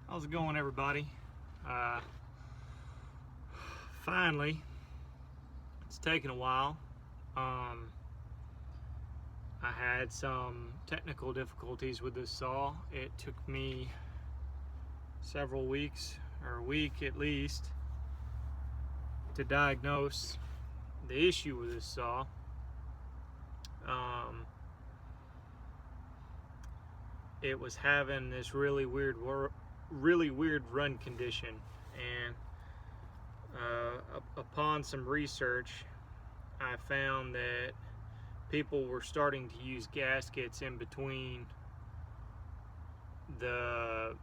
How's it going, everybody? Finally, it's taken a while. I had some technical difficulties with this saw. It took me several weeks, or a week at least, to diagnose the issue with this saw. It was having this really weird run condition, and upon some research, I found that people were starting to use gaskets in between the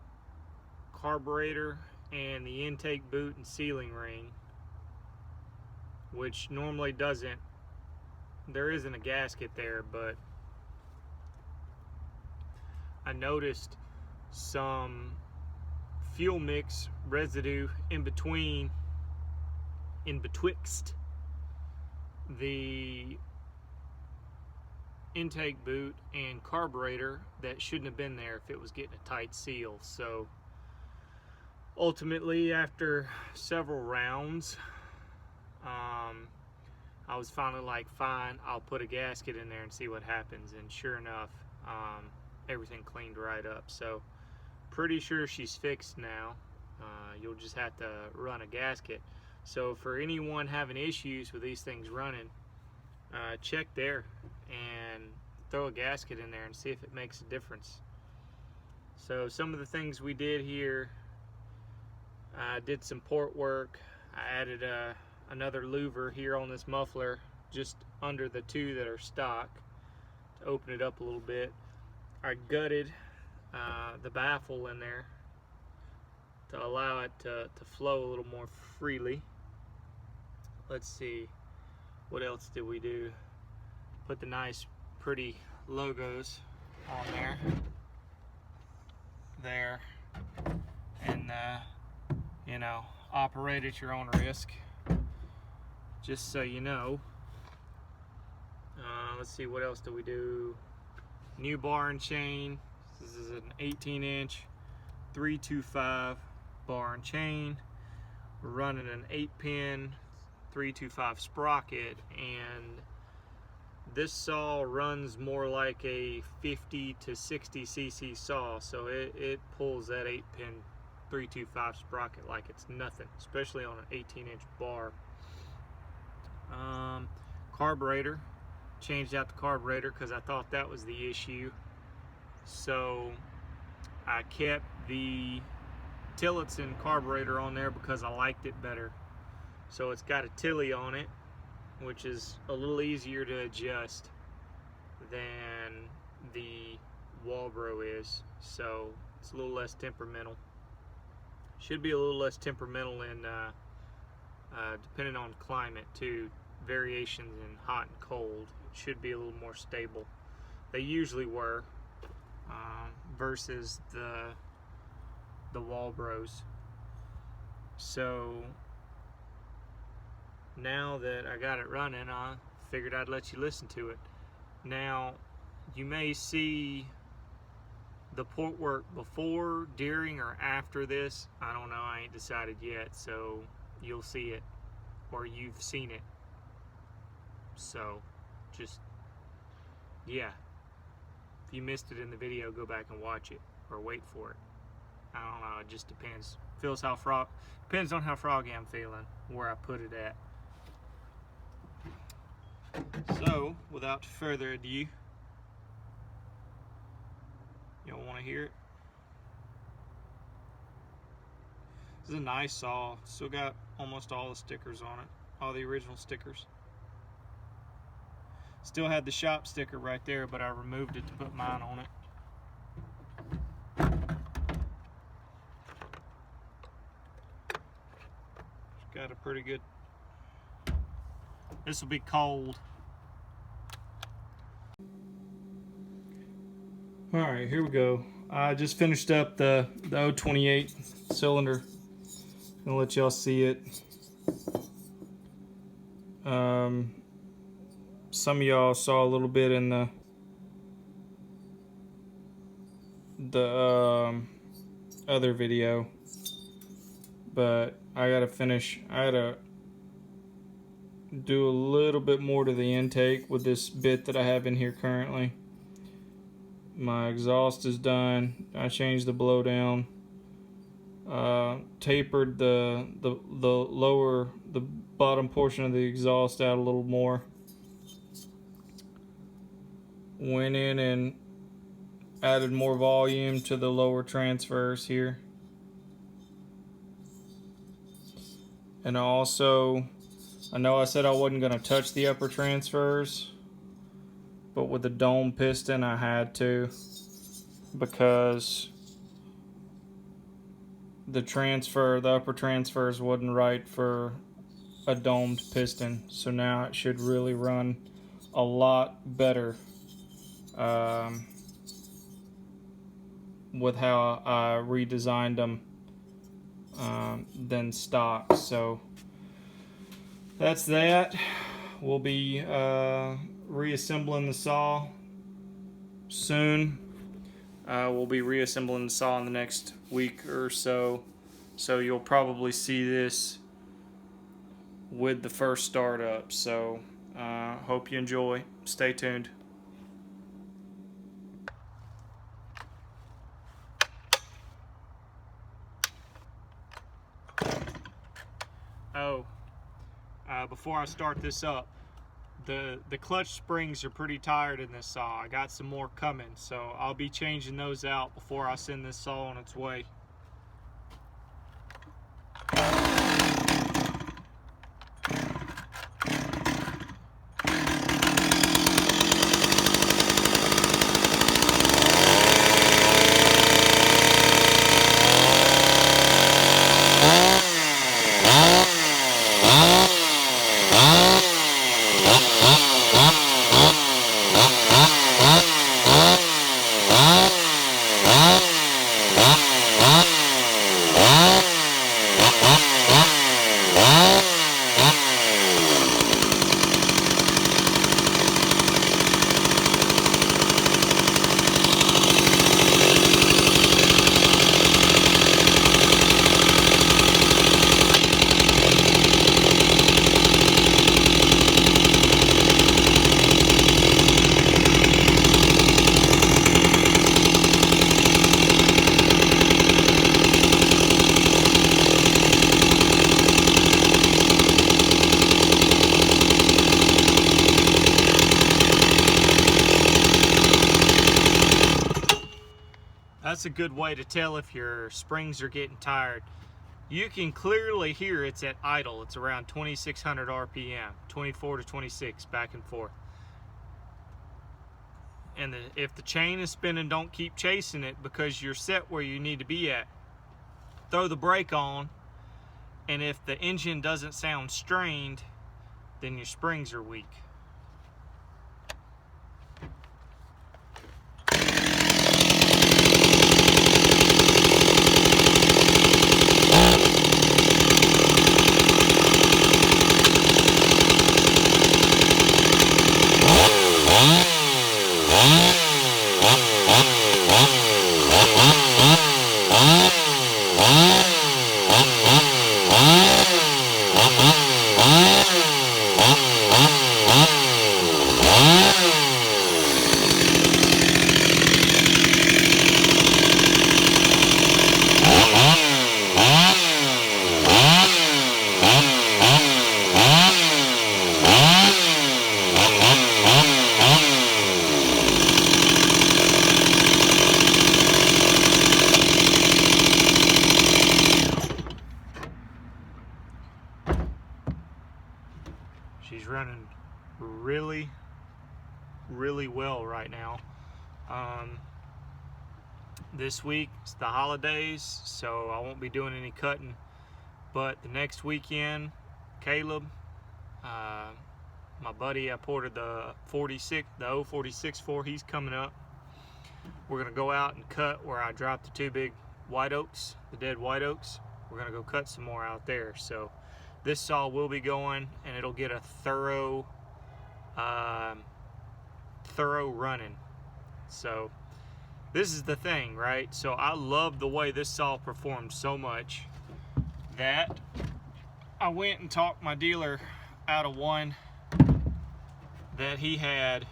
carburetor and the intake boot and sealing ring, which normally doesn't. There isn't a gasket there, but I noticed some fuel mix residue in betwixt the intake boot and carburetor that shouldn't have been there if it was getting a tight seal. So ultimately, after several rounds, I was finally like, fine, I'll put a gasket in there and see what happens. And sure enough, everything cleaned right up. So pretty sure she's fixed now. You'll just have to run a gasket. So for anyone having issues with these things running, check there and throw a gasket in there and see if it makes a difference. So some of the things we did here, I did some port work. I added another louver here on this muffler just under the two that are stock to open it up a little bit. I gutted the baffle in there to allow it to flow a little more freely. Let's see, what else did we do? Put the nice pretty logos on there, and you know, operate at your own risk, just so you know. Let's see, what else do we do? New bar and chain. This is an 18-inch 325 bar and chain. We're running an 8-pin 325 sprocket, and this saw runs more like a 50 to 60 cc saw, so it pulls that 8-pin 325 sprocket like it's nothing, especially on an 18-inch bar. Carburetor, changed out the carburetor because I thought that was the issue, so I kept the Tillotson carburetor on there because I liked it better. So it's got a Tilly on it, which is a little easier to adjust than the Walbro is, so it's a little less temperamental. Should be a little less temperamental in depending on climate too. Variations in hot and cold, it should be a little more stable. They usually were, versus the Walbros. So now that I got it running, I figured I'd let you listen to it. Now, you may see the port work before, during, or after this. I don't know, I ain't decided yet, so you'll see it, or you've seen it. So just, yeah, if you missed it in the video, go back and watch it, or wait for it. I don't know, it just depends. Depends on how froggy I'm feeling, where I put it at. So, without further ado, y'all want to hear it? This is a nice saw. Still got almost all the stickers on it, all the original stickers. Still had the shop sticker right there, but I removed it to put mine on it. It's got a pretty good, this will be cold. Alright, here we go. I just finished up the 028 cylinder. I'm gonna let y'all see it. some of y'all saw a little bit in the other video, but I gotta finish. I gotta do a little bit more to the intake with this bit that I have in here currently. My exhaust is done. I changed the blowdown, tapered the bottom portion of the exhaust out a little more. Went in and added more volume to the lower transfers here. And also, I know I said I wasn't going to touch the upper transfers, but with the dome piston I had to, because the upper transfers wasn't right for a domed piston. So now it should really run a lot better with how I redesigned them than stock. So that's that. We'll be reassembling the saw soon. We'll be reassembling the saw in the next week or so. So you'll probably see this with the first startup. So hope you enjoy. Stay tuned. Before I start this up, the clutch springs are pretty tired in this saw. I got some more coming, so I'll be changing those out before I send this saw on its way. That's a good way to tell if your springs are getting tired. You can clearly hear it's at idle. It's around 2600 RPM, 24 to 26, back and forth. And if the chain is spinning, don't keep chasing it, because you're set where you need to be at. Throw the brake on, and if the engine doesn't sound strained, then your springs are weak. She's running really well right now. This week it's the holidays, so I won't be doing any cutting, but the next weekend, Caleb, my buddy I ported the 046 for, he's coming up. We're gonna go out and cut where I dropped the two big white oaks, the dead white oaks. We're gonna go cut some more out there. So this saw will be going, and it'll get a thorough thorough running. So this is the thing, right? So I love the way this saw performed so much that I went and talked my dealer out of one that he had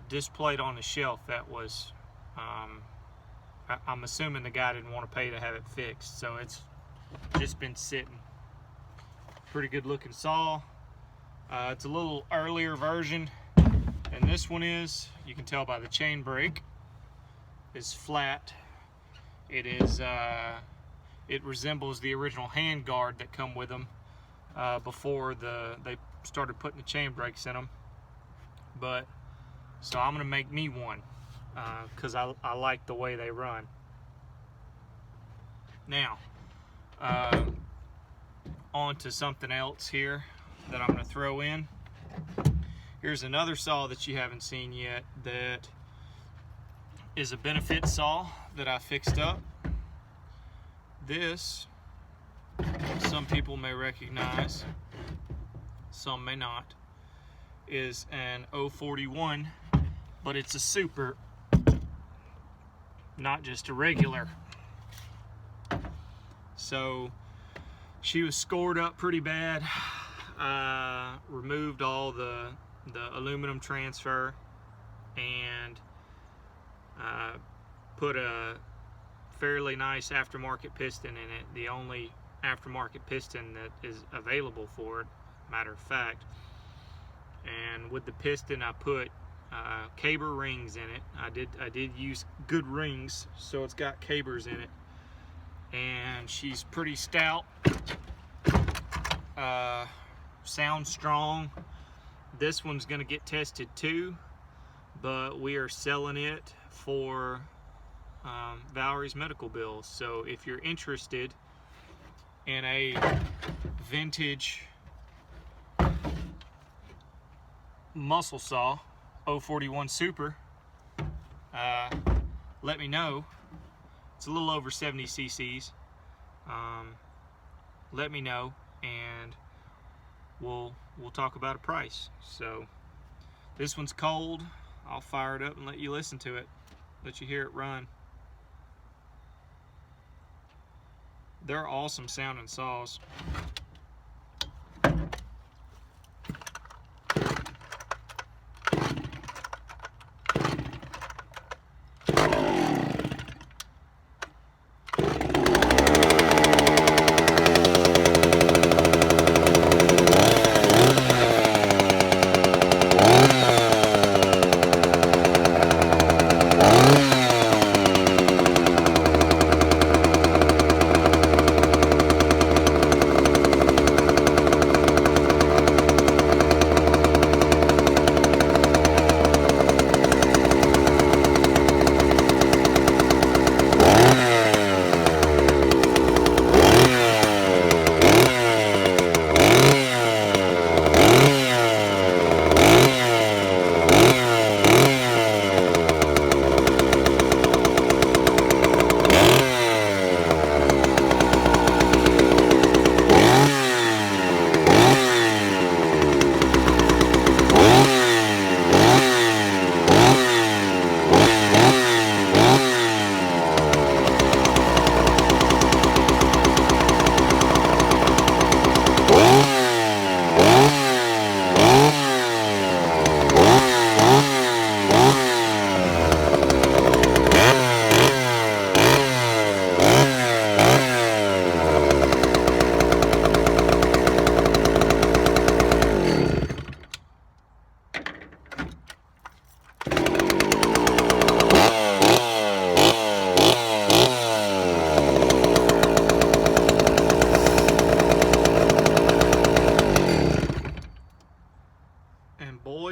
displayed on the shelf that was, I'm assuming the guy didn't want to pay to have it fixed, so it's just been sitting. Pretty good looking saw. It's a little earlier version, and this one is, you can tell by the chain brake, is flat. It is, it resembles the original hand guard that come with them before they started putting the chain brakes in them. But so I'm gonna make me one because I like the way they run. Now on to something else here that I'm gonna throw in. Here's another saw that you haven't seen yet that is a benefit saw that I fixed up. This, some people may recognize, some may not, is an 041, but it's a super, not just a regular. So she was scored up pretty bad. Removed all the aluminum transfer and put a fairly nice aftermarket piston in it, the only aftermarket piston that is available for it, matter of fact. And with the piston I put caber rings in it. I did use good rings, so it's got cabers in it, and she's pretty stout, sounds strong. This one's gonna get tested too, but we are selling it for Valerie's medical bills. So if you're interested in a vintage muscle saw 041 Super, let me know. It's a little over 70 cc's. Let me know and we'll talk about a price. So this one's cold. I'll fire it up and let you listen to it, let you hear it run. They're awesome sounding saws.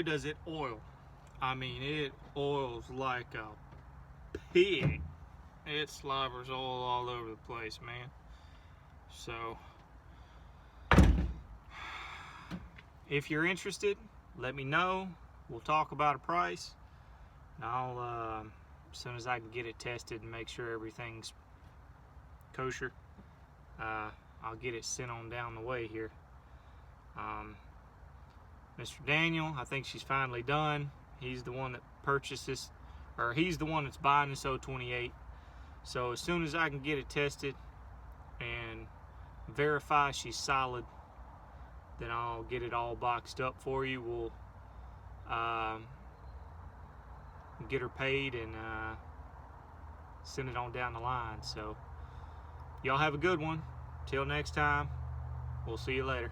Does it oil? I mean, it oils like a pig. It slobbers all over the place, man. So if you're interested, let me know. We'll talk about a price. I'll as soon as I can get it tested and make sure everything's kosher, I'll get it sent on down the way here. Mr. Daniel, I think she's finally done. He's the one that purchased this, or he's the one that's buying this 028. So as soon as I can get it tested and verify she's solid, then I'll get it all boxed up for you. We'll get her paid and send it on down the line. So y'all have a good one. Till next time, we'll see you later.